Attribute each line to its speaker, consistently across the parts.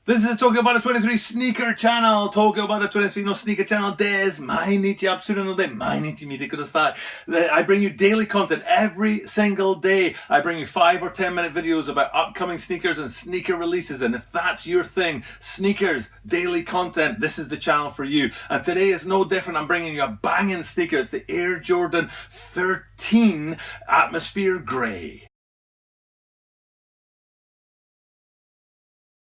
Speaker 1: This is the Tokyo Bada 23 Sneaker Channel. Tokyo Bada 23 の Sneaker Channel です。毎日アップするので毎日見てください。I bring you daily content every single day. I bring you 5 or 10 minute videos about upcoming sneakers and sneaker releases. And if that's your thing, sneakers, daily content, this is the channel for you. And today is no different. I'm bringing you a banging sneaker. It's the Air Jordan 13 Atmosphere Grey.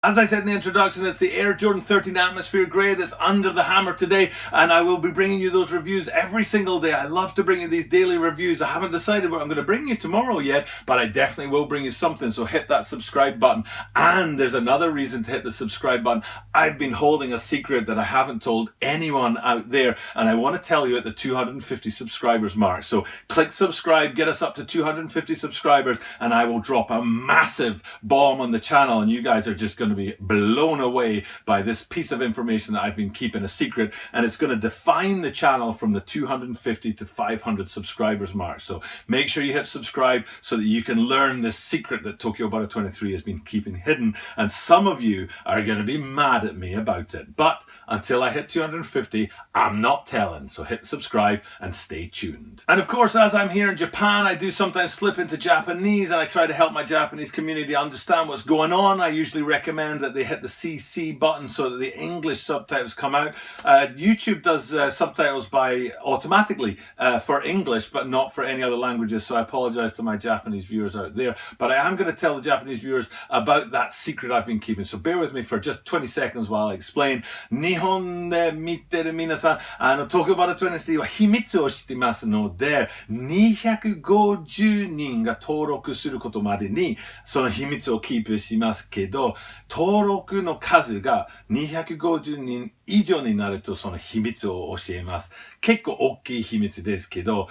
Speaker 1: As I said in the introduction, it's the Air Jordan 13 Atmosphere Grey that's under the hammer today, and I will be bringing you those reviews every single day. I love to bring you these daily reviews. I haven't decided what I'm going to bring you tomorrow yet, but I definitely will bring you something, so hit that subscribe button. And there's another reason to hit the subscribe button. I've been holding a secret that I haven't told anyone out there, and I want to tell you at the 250 subscribers mark. So click subscribe, get us up to 250 subscribers, and I will drop a massive bomb on the channel, and you guys are just going to be blown away by this piece of information that I've been keeping a secret, and it's going to define the channel from the 250 to 500 subscribers mark. So make sure you hit subscribe so that you can learn this secret that Tokyo Bada 23 has been keeping hidden, and some of you are going to be mad at me about it, but until I hit 250 I'm not telling. So hit subscribe and stay tuned. And of course, as I'm here in Japan, I do sometimes slip into Japanese, and I try to help my Japanese community understand what's going on. I usually recommend that they hit the CC button so that the English subtitles come out. YouTube does subtitles by automatically for English, but not for any other languages, so I apologize to my Japanese viewers out there, but I am going to tell the Japanese viewers about that secret I've been keeping, so bear with me for just 20 seconds while I explain. 日本で見てる皆さん、東京バラ23は秘密を知ってますので、250人が登録することまでにその秘密をキープしますけど、登録の数が250人以上になるとその秘密を教えます。結構大きい秘密ですけど、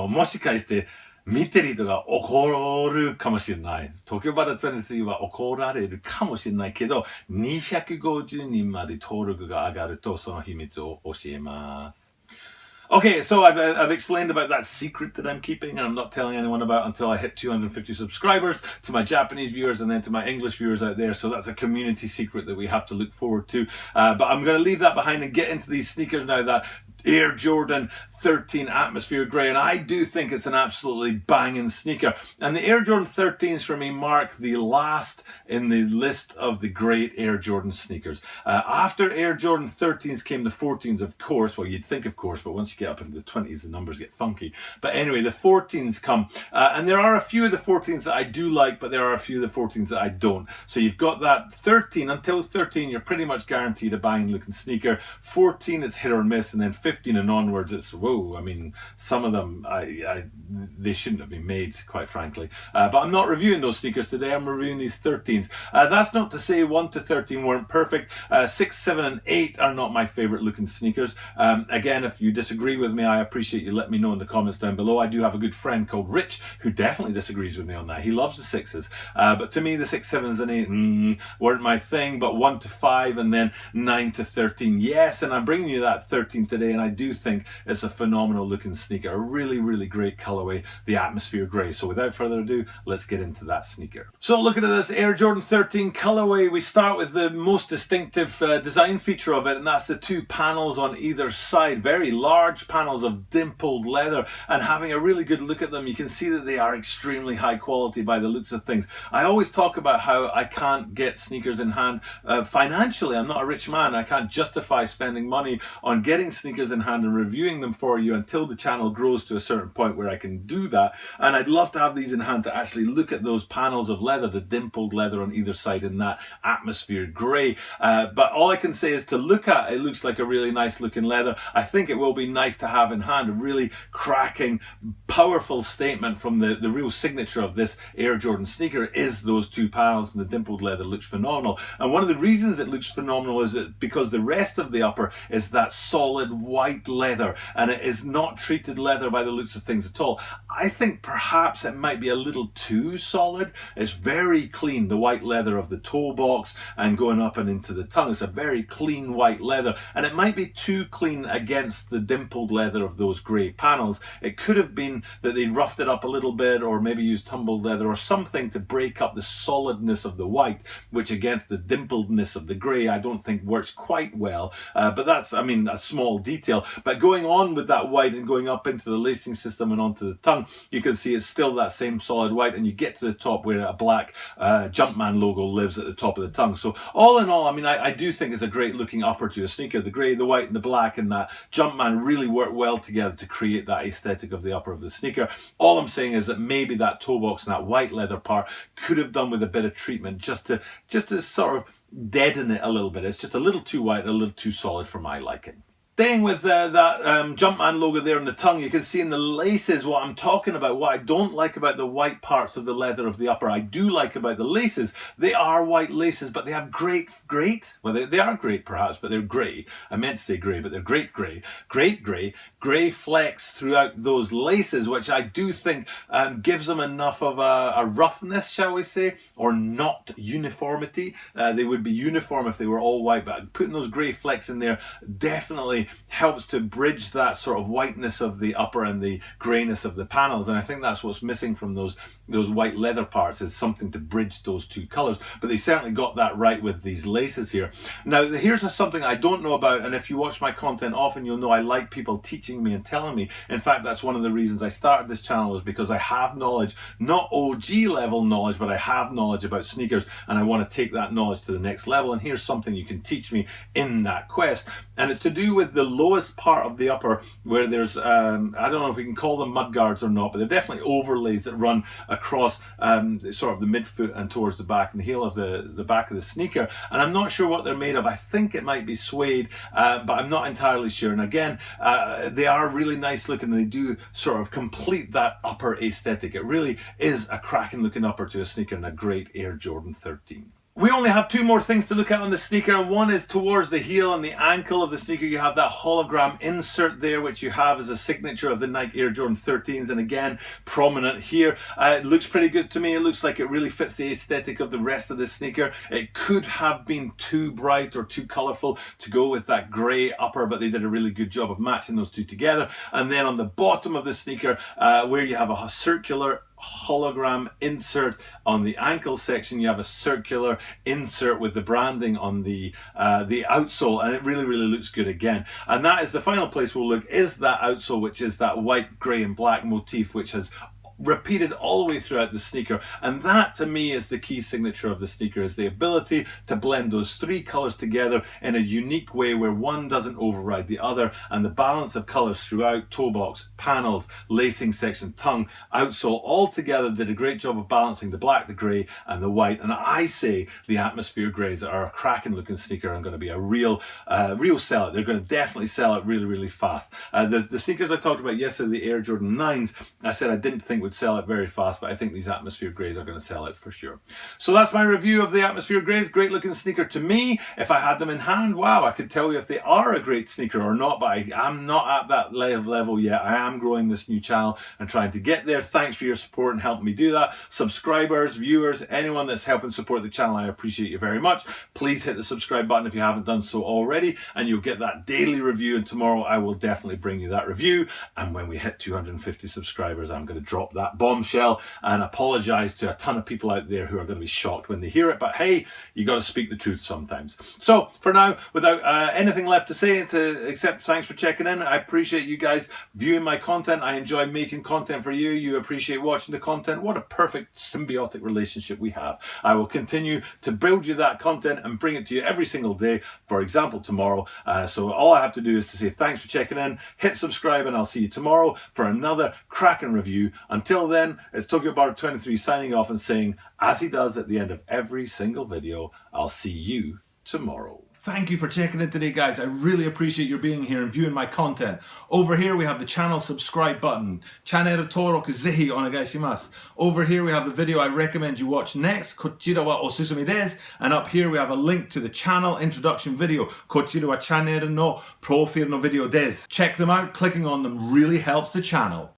Speaker 1: もしかして見てる人が怒るかもしれない。東京バダ23は怒られるかもしれないけど、250人まで登録が上がるとその秘密を教えます。Okay, so I've explained about that secret that I'm keeping and I'm not telling anyone about until I hit 250 subscribers, to my Japanese viewers and then to my English viewers out there. So that's a community secret that we have to look forward to. But I'm going to leave that behind and get into these sneakers now, that Air Jordan 13 Atmosphere Grey, and I do think it's an absolutely banging sneaker. And the Air Jordan 13s for me mark the last in the list of the great Air Jordan sneakers. After Air Jordan 13s came the 14s, of course. Well, you'd think of course, but once you get up into the 20s, the numbers get funky. But anyway, the 14s come, and there are a few of the 14s that I do like, but there are a few of the 14s that I don't. So you've got that 13, until 13 you're pretty much guaranteed a banging looking sneaker. 14 it's hit or miss, and then 15 and onwards it's whoa. I mean, some of them they shouldn't have been made, quite frankly, but I'm not reviewing those sneakers today. I'm reviewing these 13s. That's not to say 1 to 13 weren't perfect. 6, 7 and 8 are not my favorite looking sneakers. Again, if you disagree with me, I appreciate you let me know in the comments down below. I do have a good friend called Rich who definitely disagrees with me on that. He loves the 6s, but to me the 6, 7s and 8 weren't my thing. But 1 to 5 and then 9 to 13, yes. And I'm bringing you that 13 today, and I do think it's a phenomenal looking sneaker, a really great colorway, the Atmosphere Grey. So without further ado, let's get into that sneaker. So looking at this Air Jordan 13 colorway, we start with the most distinctive design feature of it, and that's the 2 panels on either side, very large panels of dimpled leather. And having a really good look at them, you can see that they are extremely high quality by the looks of things. I always talk about how I can't get sneakers in hand financially. I'm not a rich man. I can't justify spending money on getting sneakers in hand and reviewing them for you until the channel grows to a certain point where I can do that. And I'd love to have these in hand to actually look at those panels of leather, the dimpled leather on either side in that Atmosphere Grey. But all I can say is to look at, it looks like a really nice looking leather. I think it will be nice to have in hand. A really cracking, powerful statement from the real signature of this Air Jordan sneaker is those 2 panels, and the dimpled leather looks phenomenal. And one of the reasons it looks phenomenal is that because the rest of the upper is that solid white leather, and it is not treated leather by the looks of things at all. I think perhaps it might be a little too solid. It's very clean, the white leather of the toe box and going up and into the tongue. It's a very clean white leather, and it might be too clean against the dimpled leather of those grey panels. It could have been that they roughed it up a little bit, or maybe used tumbled leather or something to break up the solidness of the white, which against the dimpledness of the grey I don't think works quite well. But that's, I mean, a small detail. But going on with that white and going up into the lacing system and onto the tongue, you can see it's still that same solid white, and you get to the top where a black Jumpman logo lives at the top of the tongue. So all in all, I mean, I do think it's a great looking upper to a sneaker. The grey, the white and the black and that Jumpman really work well together to create that aesthetic of the upper of the sneaker. All I'm saying is that maybe that toe box and that white leather part could have done with a bit of treatment just to sort of deaden it a little bit. It's just a little too white, a little too solid for my liking. Staying with that Jumpman logo there on the tongue, you can see in the laces what I'm talking about. What I don't like about the white parts of the leather of the upper, I do like about the laces. They are white laces, but they have great, well, they are great perhaps, but they're grey. I meant to say grey, but they're great grey flecks throughout those laces, which I do think gives them enough of a roughness, shall we say, or not uniformity. They would be uniform if they were all white, but putting those grey flecks in there definitely helps to bridge that sort of whiteness of the upper and the greyness of the panels, and I think that's what's missing from those white leather parts, is something to bridge those two colours. But they certainly got that right with these laces here. Now here's something I don't know about, and if you watch my content often you'll know I like people teaching me and telling me. In fact, that's one of the reasons I started this channel, is because I have knowledge, not OG level knowledge, but I have knowledge about sneakers, and I want to take that knowledge to the next level, and here's something you can teach me in that quest. And it's to do with the lowest part of the upper, where there's I don't know if we can call them mud guards or not, but they're definitely overlays that run across sort of the midfoot and towards the back and the heel of the back of the sneaker, and I'm not sure what they're made of. I think it might be suede, but I'm not entirely sure. And again, they are really nice looking, and they do sort of complete that upper aesthetic. It really is a cracking looking upper to a sneaker, and a great Air Jordan 13. We only have two more things to look at on the sneaker, and one is towards the heel and the ankle of the sneaker. You have that hologram insert there, which you have as a signature of the Nike Air Jordan 13s, and again, prominent here. It looks pretty good to me. It looks like it really fits the aesthetic of the rest of the sneaker. It could have been too bright or too colourful to go with that grey upper, but they did a really good job of matching those two together. And then on the bottom of the sneaker, where you have a circular hologram insert on the ankle section, you have a circular insert with the branding on the outsole, and it really looks good again. And that is the final place we'll look, is that outsole, which is that white, grey and black motif, which has repeated all the way throughout the sneaker. And that to me is the key signature of the sneaker, is the ability to blend those three colors together in a unique way where one doesn't override the other, and the balance of colors throughout toe box, panels, lacing section, tongue, outsole, all together did a great job of balancing the black, the grey and the white. And I say the atmosphere greys are a cracking looking sneaker and going to be a real sell it. They're going to definitely sell it really fast. The sneakers I talked about yesterday, the Air Jordan 9s, I said I didn't think would sell it very fast, but I think these atmosphere greys are going to sell it for sure. So that's my review of the atmosphere greys. Great looking sneaker to me. If I had them in hand, wow, I could tell you if they are a great sneaker or not, but I'm not at that level yet. I am growing this new channel and trying to get there. Thanks for your support and helping me do that. Subscribers, viewers, anyone that's helping support the channel, I appreciate you very much. Please hit the subscribe button if you haven't done so already, and you'll get that daily review, and tomorrow I will definitely bring you that review. And when we hit 250 subscribers, I'm going to drop that bombshell and apologize to a ton of people out there who are going to be shocked when they hear it. But hey, you got to speak the truth sometimes. So for now, without anything left to say except thanks for checking in. I appreciate you guys viewing my content. I enjoy making content for you. You appreciate watching the content. What a perfect symbiotic relationship we have. I will continue to build you that content and bring it to you every single day, for example tomorrow. So all I have to do is to say thanks for checking in, hit subscribe, and I'll see you tomorrow for another cracking review. Until then, it's Tokyo Bar 23 signing off and saying, as he does at the end of every single video, I'll see you tomorrow. Thank you for checking in today, guys. I really appreciate your being here and viewing my content. Over here we have the channel subscribe button. Channel登録ぜひお願いします. Over here we have the video I recommend you watch next. こちらはおすすめです. And up here we have a link to the channel introduction video. こちらはチャンネルのプロフィールのビデオです. Check them out. Clicking on them really helps the channel.